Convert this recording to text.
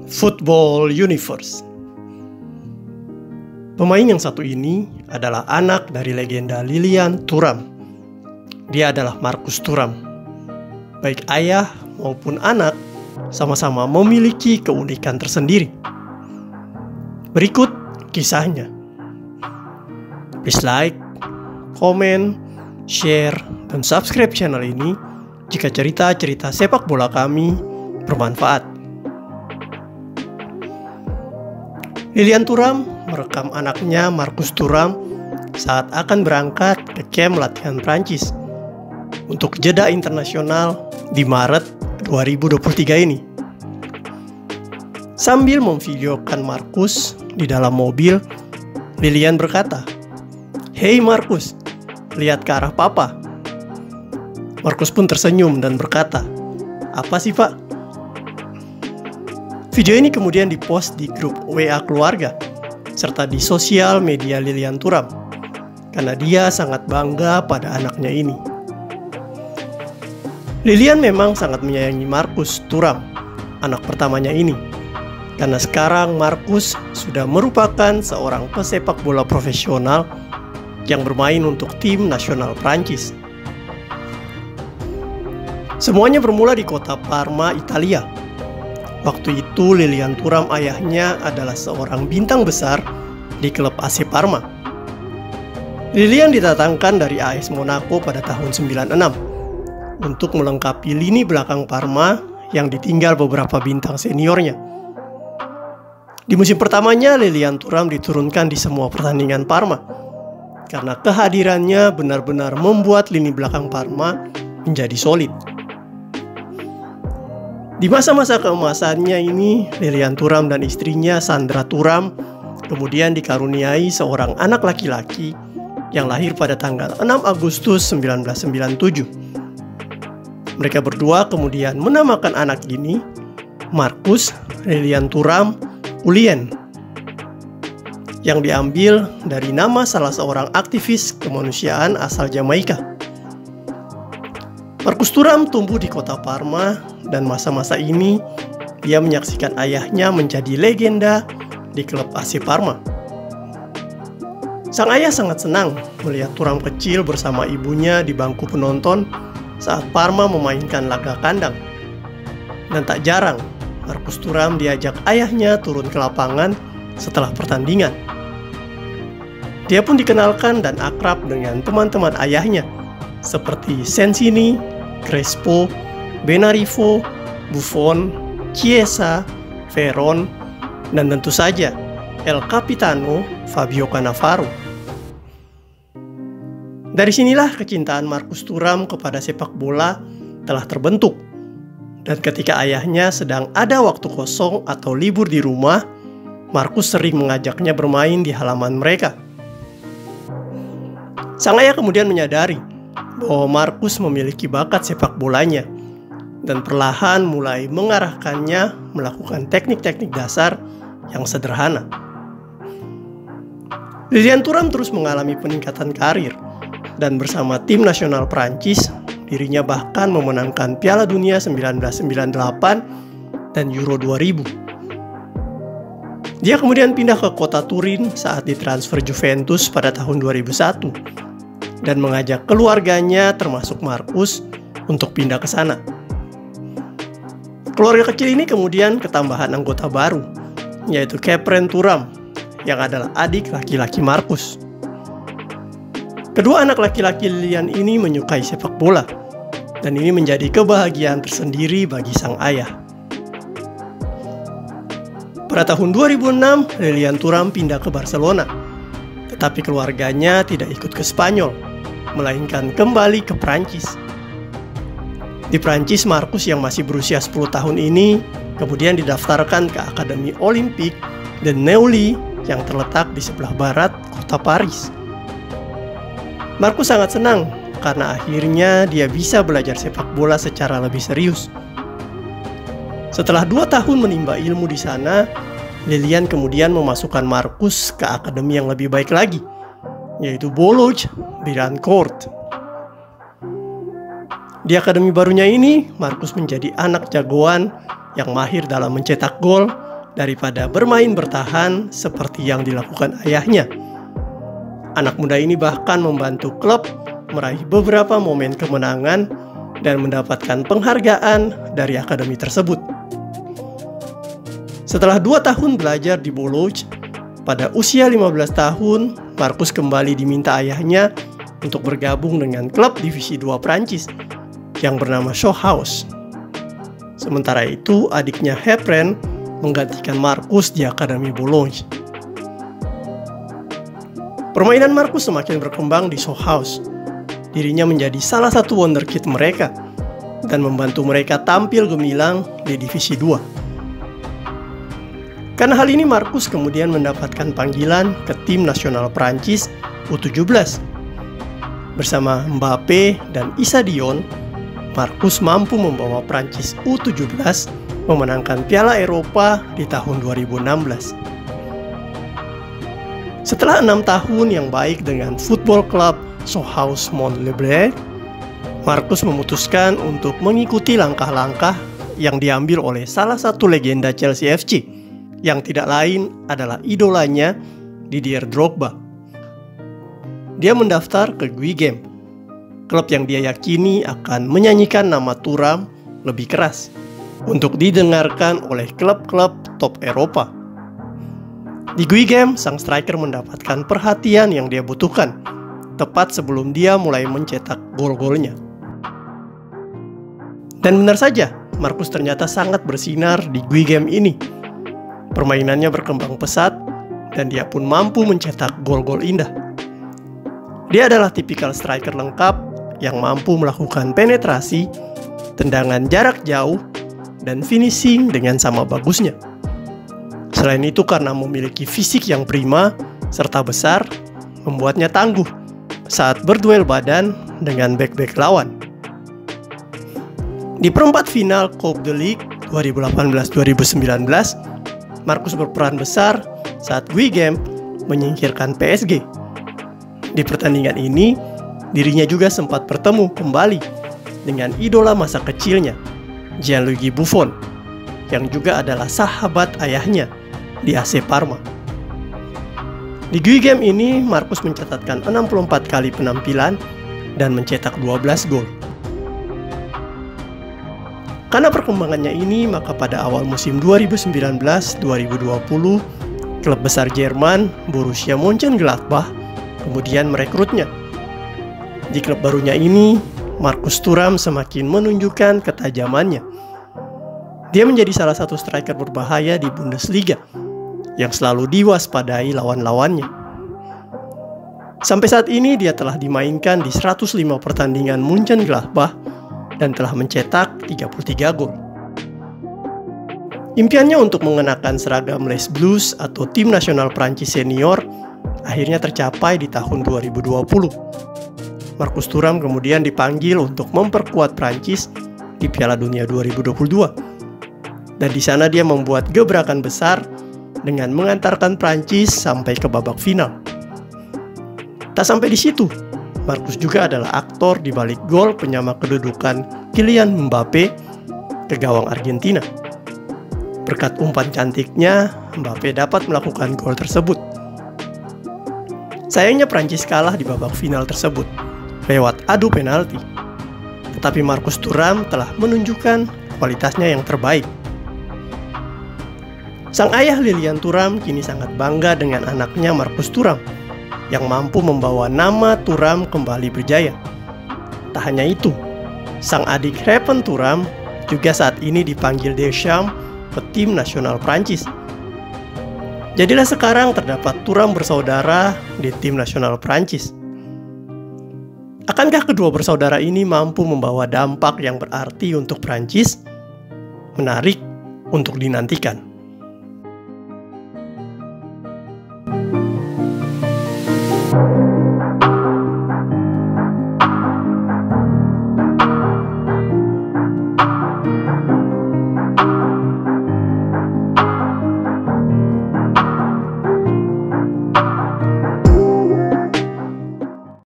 Football Universe. Pemain yang satu ini adalah anak dari legenda Lilian Thuram. Dia adalah Marcus Thuram. Baik ayah maupun anak sama-sama memiliki keunikan tersendiri. Berikut kisahnya. Please like, komen, share, dan subscribe channel ini jika cerita-cerita sepak bola kami bermanfaat. Lilian Thuram merekam anaknya Marcus Thuram saat akan berangkat ke kamp latihan Prancis untuk jeda internasional di Maret 2023 ini. Sambil memvideokan Marcus di dalam mobil, Lilian berkata, "Hey Marcus, lihat ke arah papa." Marcus pun tersenyum dan berkata, "Apa sih pak?" Video ini kemudian dipost di grup WA keluarga serta di sosial media Lilian Thuram karena dia sangat bangga pada anaknya ini. Lilian memang sangat menyayangi Marcus Thuram, anak pertamanya ini, karena sekarang Marcus sudah merupakan seorang pesepak bola profesional yang bermain untuk tim nasional Prancis. Semuanya bermula di kota Parma, Italia. Waktu itu Lilian Thuram ayahnya adalah seorang bintang besar di klub AC Parma. Lilian didatangkan dari AS Monaco pada tahun 96 untuk melengkapi lini belakang Parma yang ditinggal beberapa bintang seniornya. Di musim pertamanya Lilian Thuram diturunkan di semua pertandingan Parma karena kehadirannya benar-benar membuat lini belakang Parma menjadi solid. Di masa-masa keemasannya ini, Lilian Thuram dan istrinya Sandra Thuram kemudian dikaruniai seorang anak laki-laki yang lahir pada tanggal 6 Agustus 1997. Mereka berdua kemudian menamakan anak ini Marcus Lilian Thuram Ullien, yang diambil dari nama salah seorang aktivis kemanusiaan asal Jamaika. Marcus Thuram tumbuh di kota Parma dan masa-masa ini dia menyaksikan ayahnya menjadi legenda di klub AC Parma. Sang ayah sangat senang melihat Thuram kecil bersama ibunya di bangku penonton saat Parma memainkan laga kandang. Dan tak jarang Marcus Thuram diajak ayahnya turun ke lapangan setelah pertandingan. Dia pun dikenalkan dan akrab dengan teman-teman ayahnya seperti Sensini, Crespo, Benarivo, Buffon, Chiesa, Veron, dan tentu saja El Capitano Fabio Cannavaro. Dari sinilah kecintaan Marcus Thuram kepada sepak bola telah terbentuk. Dan ketika ayahnya sedang ada waktu kosong atau libur di rumah, Marcus sering mengajaknya bermain di halaman mereka. Sang ayah kemudian menyadari bahwa Marcus memiliki bakat sepak bolanya dan perlahan mulai mengarahkannya melakukan teknik-teknik dasar yang sederhana. Lilian Thuram terus mengalami peningkatan karir dan bersama tim nasional Prancis, dirinya bahkan memenangkan Piala Dunia 1998 dan Euro 2000. Dia kemudian pindah ke kota Turin saat ditransfer Juventus pada tahun 2001 dan mengajak keluarganya termasuk Marcus untuk pindah ke sana. Keluarga kecil ini kemudian ketambahan anggota baru, yaitu Khephren Thuram yang adalah adik laki-laki Marcus. Kedua anak laki-laki Lilian ini menyukai sepak bola, dan ini menjadi kebahagiaan tersendiri bagi sang ayah. Pada tahun 2006, Lilian Thuram pindah ke Barcelona, tetapi keluarganya tidak ikut ke Spanyol, melainkan kembali ke Prancis. Di Prancis, Marcus yang masih berusia 10 tahun ini kemudian didaftarkan ke Akademi Olympique de Neuilly yang terletak di sebelah barat kota Paris. Marcus sangat senang karena akhirnya dia bisa belajar sepak bola secara lebih serius. Setelah 2 tahun menimba ilmu di sana, Lilian kemudian memasukkan Marcus ke akademi yang lebih baik lagi, yaitu Boulogne-Billancourt. Di akademi barunya ini, Marcus menjadi anak jagoan yang mahir dalam mencetak gol daripada bermain bertahan seperti yang dilakukan ayahnya. Anak muda ini bahkan membantu klub meraih beberapa momen kemenangan dan mendapatkan penghargaan dari akademi tersebut. Setelah 2 tahun belajar di Bologna, pada usia 15 tahun, Marcus kembali diminta ayahnya untuk bergabung dengan klub divisi 2 Prancis yang bernama Sochaux. Sementara itu, adiknya Hepren menggantikan Marcus di Akademi Bologna. Permainan Marcus semakin berkembang di Sochaux. Dirinya menjadi salah satu wonderkid mereka dan membantu mereka tampil gemilang di divisi 2. Karena hal ini, Marcus kemudian mendapatkan panggilan ke tim nasional Prancis U17. Bersama Mbappe dan Issa Dion, Marcus mampu membawa Prancis U17 memenangkan Piala Eropa di tahun 2016. Setelah 6 tahun yang baik dengan Football Club Sochaux Mont-Labré, Marcus memutuskan untuk mengikuti langkah-langkah yang diambil oleh salah satu legenda Chelsea FC, yang tidak lain adalah idolanya Didier Drogba. Dia mendaftar ke Guingamp, klub yang dia yakini akan menyanyikan nama Thuram lebih keras untuk didengarkan oleh klub-klub top Eropa. Di Guingamp, sang striker mendapatkan perhatian yang dia butuhkan, tepat sebelum dia mulai mencetak gol-golnya. Dan benar saja, Marcus ternyata sangat bersinar di Guingamp ini. Permainannya berkembang pesat, dan dia pun mampu mencetak gol-gol indah. Dia adalah tipikal striker lengkap yang mampu melakukan penetrasi, tendangan jarak jauh, dan finishing dengan sama bagusnya. Selain itu, karena memiliki fisik yang prima serta besar, membuatnya tangguh saat berduel badan dengan bek-bek lawan. Di perempat final Coupe de Ligue 2018-2019, Marcus berperan besar saat Guingamp menyingkirkan PSG. Di pertandingan ini, dirinya juga sempat bertemu kembali dengan idola masa kecilnya, Gianluigi Buffon, yang juga adalah sahabat ayahnya di AC Parma. Di Guingamp ini, Marcus mencatatkan 64 kali penampilan dan mencetak 12 gol. Karena perkembangannya ini, maka pada awal musim 2019-2020, klub besar Jerman, Borussia Mönchengladbach, kemudian merekrutnya. Di klub barunya ini, Marcus Thuram semakin menunjukkan ketajamannya. Dia menjadi salah satu striker berbahaya di Bundesliga, yang selalu diwaspadai lawan-lawannya. Sampai saat ini dia telah dimainkan di 105 pertandingan Mönchengladbach dan telah mencetak 33 gol. Impiannya untuk mengenakan seragam Les Bleus atau tim nasional Prancis senior akhirnya tercapai di tahun 2020. Marcus Thuram kemudian dipanggil untuk memperkuat Prancis di Piala Dunia 2022. Dan di sana dia membuat gebrakan besar dengan mengantarkan Prancis sampai ke babak final. Tak sampai di situ, Marcus juga adalah aktor di balik gol penyama kedudukan Kylian Mbappe ke gawang Argentina. Berkat umpan cantiknya, Mbappe dapat melakukan gol tersebut. Sayangnya Prancis kalah di babak final tersebut lewat adu penalti. Tetapi Marcus Thuram telah menunjukkan kualitasnya yang terbaik. Sang ayah Lilian Thuram kini sangat bangga dengan anaknya Marcus Thuram yang mampu membawa nama Thuram kembali berjaya. Tak hanya itu, sang adik Reven Thuram juga saat ini dipanggil Deschamps ke tim nasional Prancis. Jadilah sekarang terdapat Thuram bersaudara di tim nasional Prancis. Akankah kedua bersaudara ini mampu membawa dampak yang berarti untuk Prancis? Menarik untuk dinantikan.